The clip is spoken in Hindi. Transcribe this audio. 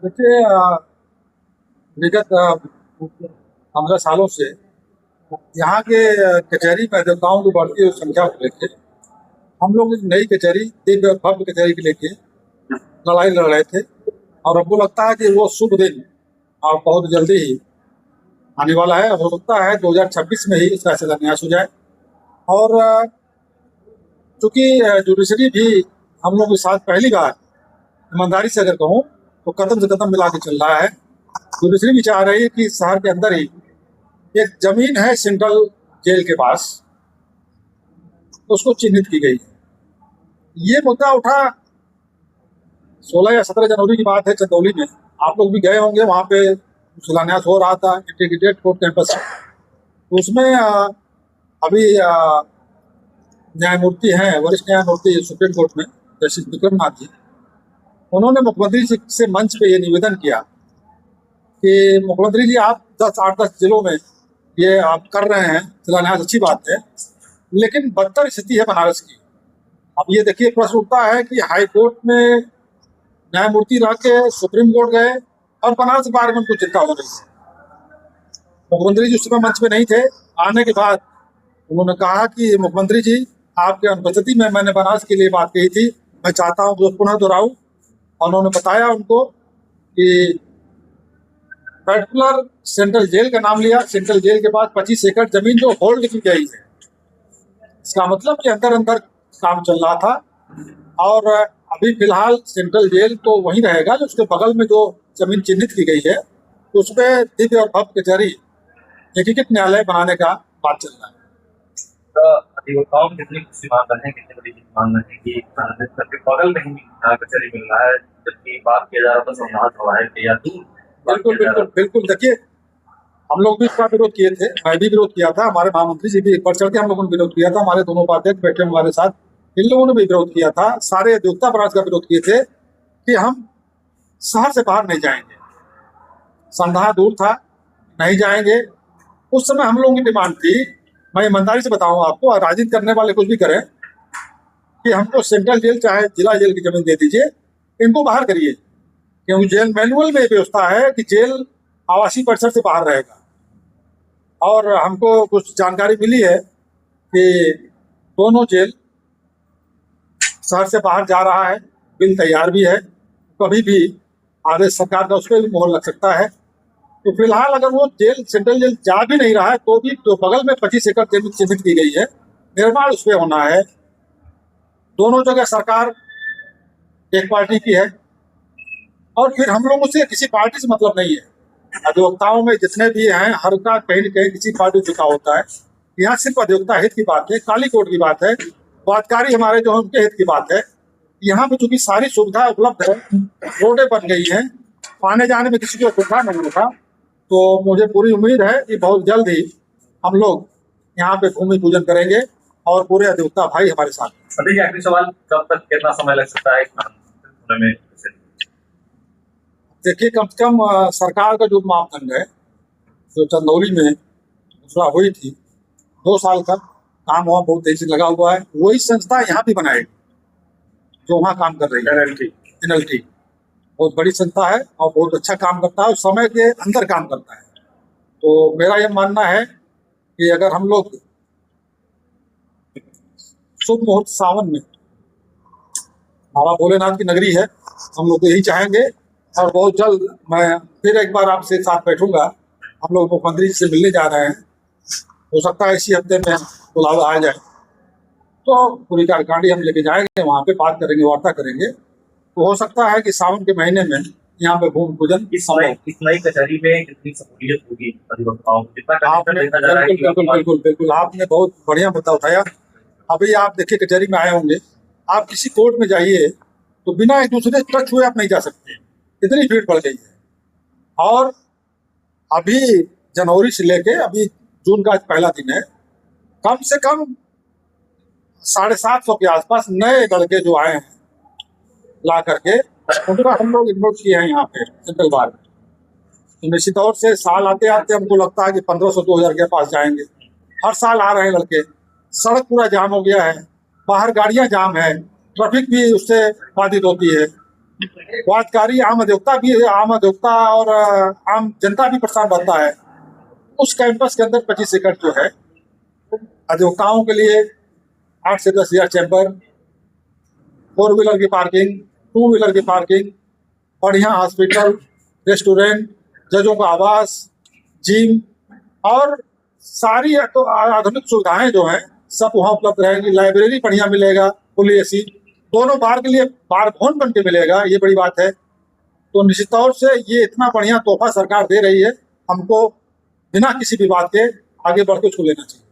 देखिए विगत 15 सालों से यहाँ के कचहरी में अधिवक्ताओं की बढ़ती हुई संख्या को लेकर हम लोग एक नई कचहरी, दिव्य और भव्य कचहरी के लेके लड़ाई लड़ रहे थे। और हमको लगता है कि वो शुभ दिन और बहुत जल्दी ही आने वाला है। हो सकता है 2026 में ही इसका शिलान्यास हो जाए। और चूंकि जुडिशरी भी हम लोग के साथ पहली बार, ईमानदारी से अगर कहूँ तो कदम से कदम मिला के चल रहा है। जुडिशरी भी चाह रही है कि शहर के अंदर ही एक जमीन है सेंट्रल जेल के पास, उसको चिन्हित की गई है। ये मुद्दा उठा 16 या 17 जनवरी की बात है, चंदौली में। आप लोग भी गए होंगे, वहाँ पे शिलान्यास हो रहा था इंटीग्रेटेड कोर्ट कैंपस। तो उसमें अभी न्यायमूर्ति हैं, वरिष्ठ न्यायमूर्ति सुप्रीम कोर्ट में जस्टिस विक्रमनाथ जी, उन्होंने मुख्यमंत्री जी से मंच पे ये निवेदन किया कि मुख्यमंत्री जी, आप 8-10 जिलों में ये आप कर रहे हैं शिलान्यास, अच्छी बात है, लेकिन बदतर स्थिति है बनारस की। अब ये देखिए, प्रश्न उठता है कि हाई कोर्ट में न्यायमूर्ति रह के सुप्रीम कोर्ट गए और बनारस बार में उनको चिंता हो रही है। मुख्यमंत्री जी उस समय मंच पे नहीं थे। आने के बाद उन्होंने कहा कि मुख्यमंत्री जी, आपके अनुपस्थिति में मैंने बनारस के लिए बात कही थी, मैं चाहता हूँ कि पुनः दोहराऊं। और उन्होंने बताया उनको कि पर्टिकुलर सेंट्रल जेल का नाम लिया। सेंट्रल जेल के पास 25 एकड़ जमीन जो होल्ड की गई है, इसका मतलब कि अंदर अंदर काम चल रहा था। और अभी फिलहाल सेंट्रल जेल तो वहीं रहेगा, जो उसके बगल में जो जमीन चिन्हित की गई है उस पर दिव्य और भव्य कचहरी, एकीकृत न्यायालय बनाने का बात चल रहा है। अधिवक्ताओं में कितनी खुशी मान रहे हैं, कितनी बड़ी मान रहे हैं कि सबके बगल में ही कचहरी मिल रहा है, जबकि बात किया जा रहा था संवाद हुआ है या दूर। बिल्कुल बिल्कुल बिल्कुल। देखिए, हम लोग भी इसका विरोध किए थे, मैं भी विरोध किया था, हमारे महामंत्री जी भी बढ़ चढ़ के हम लोगों ने विरोध किया था, हमारे दोनों उपाध्यक्ष बैठे हमारे साथ, इन लोगों ने भी विरोध किया था। सारे अधिवक्ता बनारस का विरोध किए थे कि हम शहर से बाहर नहीं जाएंगे। संधा दूर था, नहीं जाएंगे। उस समय हम लोगों की डिमांड थी, मैं ईमानदारी से बताऊं आपको, और राजनीति करने वाले कुछ भी करें, कि हमको सेंट्रल जेल चाहे जिला जेल की जमीन दे दीजिए, इनको बाहर करिए। क्योंकि जेल मैनुअल में व्यवस्था है कि जेल आवासीय परिसर से बाहर रहेगा। और हमको कुछ जानकारी मिली है कि दोनों जेल शहर से बाहर जा रहा है, बिल तैयार भी है, कभी भी आदेश सरकार का उस पर भी मोहर लग सकता है। तो फिलहाल अगर वो जेल सेंट्रल जेल जा भी नहीं रहा है तो भी तो बगल में 25 एकड़ जमीन चिन्हित की गई है, निर्माण उस पर होना है। दोनों जगह सरकार एक पार्टी की है और फिर हम लोगों से किसी पार्टी से मतलब नहीं है। अधिवक्ताओं में जितने भी हैं, हर का कहीं न कहीं किसी पार्टी झुका होता है। यहाँ सिर्फ अधिवक्ता हित की बात है, काली कोर्ट की बात है, वादकारी हमारे जो है उनके हित की बात है। यहाँ पे चूंकि सारी सुविधा उपलब्ध है, रोडें बन गई हैं, आने जाने में किसी को सुविधा नहीं होगा। तो मुझे पूरी उम्मीद है कि बहुत जल्द ही हम लोग यहाँ पे भूमि पूजन करेंगे और पूरे अधिवक्ता भाई हमारे साथ। देखिए, आखिरी सवाल, कब तक कितना समय लग सकता है में? देखिए, कम से कम सरकार का जो मापदंड है, जो चंदौली में घोषणा हुई थी, 2 साल का काम वहाँ बहुत तेजी से लगा हुआ है। वही संस्था यहाँ भी बनाएगी जो वहाँ काम कर रही है। NLT बहुत बड़ी संस्था है और बहुत अच्छा काम करता है और समय के अंदर काम करता है। तो मेरा यह मानना है कि अगर हम लोग शुभ मुहूर्त सावन में, बाबा भोलेनाथ की नगरी है, हम लोग यही चाहेंगे। और बहुत जल्द मैं फिर एक बार आपसे साथ बैठूंगा। हम लोग मुख्यमंत्री जी से मिलने जा रहे हैं, हो सकता है इसी हफ्ते में बुलावा आ जाए, तो पूरी कार्यकारिणी हम लेके जाएंगे, वहाँ पे बात करेंगे, वार्ता करेंगे। तो हो सकता है कि सावन के महीने में यहाँ पे भूमि पूजन। इस नई कचहरी में कितनी सहूलियत होगी अधिवक्ताओं को? बिल्कुल बिल्कुल, आपने बहुत बढ़िया मुद्दा उठाया। अभी आप देखिए, कचहरी में आए होंगे, आप किसी कोर्ट में जाइए तो बिना एक दूसरे से टच हुए आप नहीं जा सकते, इतनी भीड़ बढ़ गई है। और अभी जनवरी से लेके अभी जून का पहला दिन है, कम से कम 750 के आसपास नए लड़के जो आए हैं ला करके, उनका हम लोग इन्वोट किए हैं यहाँ पे सेंट्रल बार में। तो निश्चित तौर से साल आते आते हमको लगता है कि 1500-2000 के पास जाएंगे। हर साल आ रहे हैं लड़के। सड़क पूरा जाम हो गया है, बाहर गाड़ियां जाम है, ट्रैफिक भी उससे बाधित होती है। वादकारी आम अधिवक्ता और आम जनता भी परेशान रहता है। उस कैंपस के अंदर 25 एकड़ जो है अधिवक्ताओं के लिए 8 से 10 हजार चैम्बर, 4 व्हीलर की पार्किंग, 2 व्हीलर की पार्किंग, बढ़िया हॉस्पिटल, रेस्टोरेंट, जजों का आवास, जिम और सारी तो आधुनिक सुविधाएं जो हैं सब वहाँ उपलब्ध रहेंगी। लाइब्रेरी बढ़िया मिलेगा, फुली एसी, दोनों बार के लिए बार भवन बन के मिलेगा, ये बड़ी बात है। तो निश्चित तौर से ये इतना बढ़िया तोहफा सरकार दे रही है, हमको बिना किसी विवाद के आगे बढ़ के उसको लेना चाहिए।